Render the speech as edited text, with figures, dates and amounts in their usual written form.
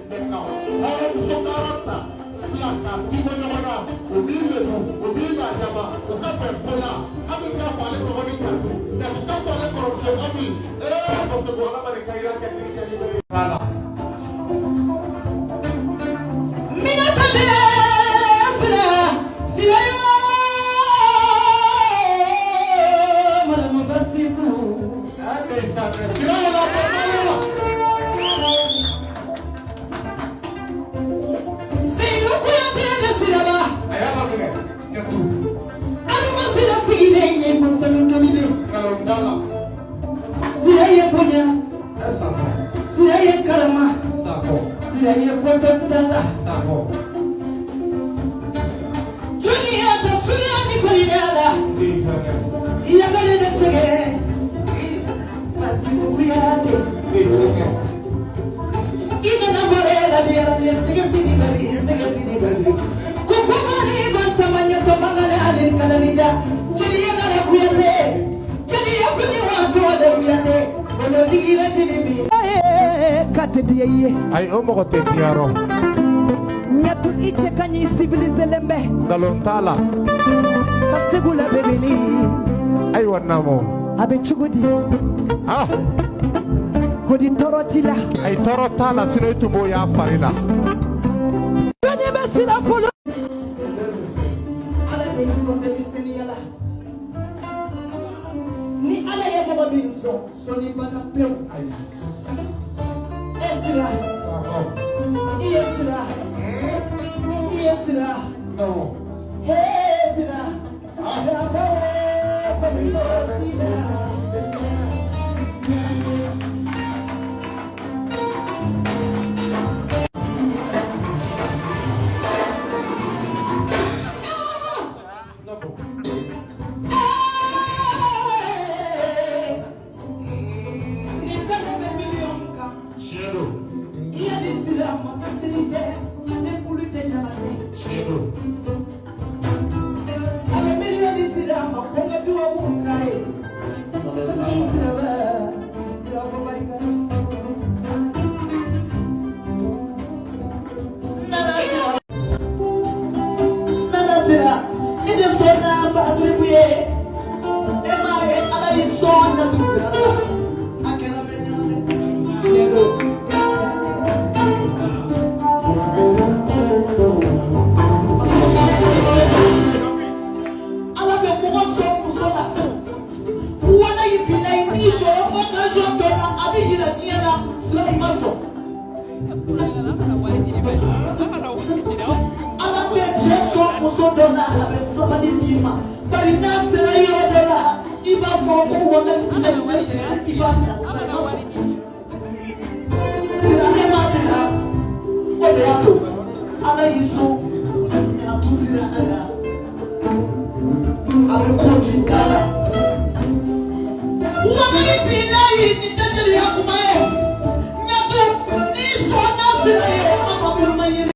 meka ora kusokarata flaka timonya wana omile no omile ajaba okape pola abika kwale ko ni katu ya ka kwale ko so ami ko so wala bare kaira ke piche ni bare kala mina tade asra sira mala mabasiku ate sa sira wala ko Siraye karama sako siraye kototala sako dunia ta sunani kulala isana iya bale desege basi kuyate isana ina na morela biara desege sini babi kukumali bantamanyo to mangale alin kalalija chiliya na kuyate chiliya kuni watu wale kuyate wono digira chilibi ay omo ko tetiaro nyatu iche kanyi civilize lembe dalontala pasegula bebeni ay wonamo abe chugudi kodi torotila ay torotala sino itumbo ya farila bene besira folo ala de sonde biseni yala ni ala ya baba binso soni bana pew ay Esra. Esra. Esra. No. Esra. Bravo. Palitortina. Ni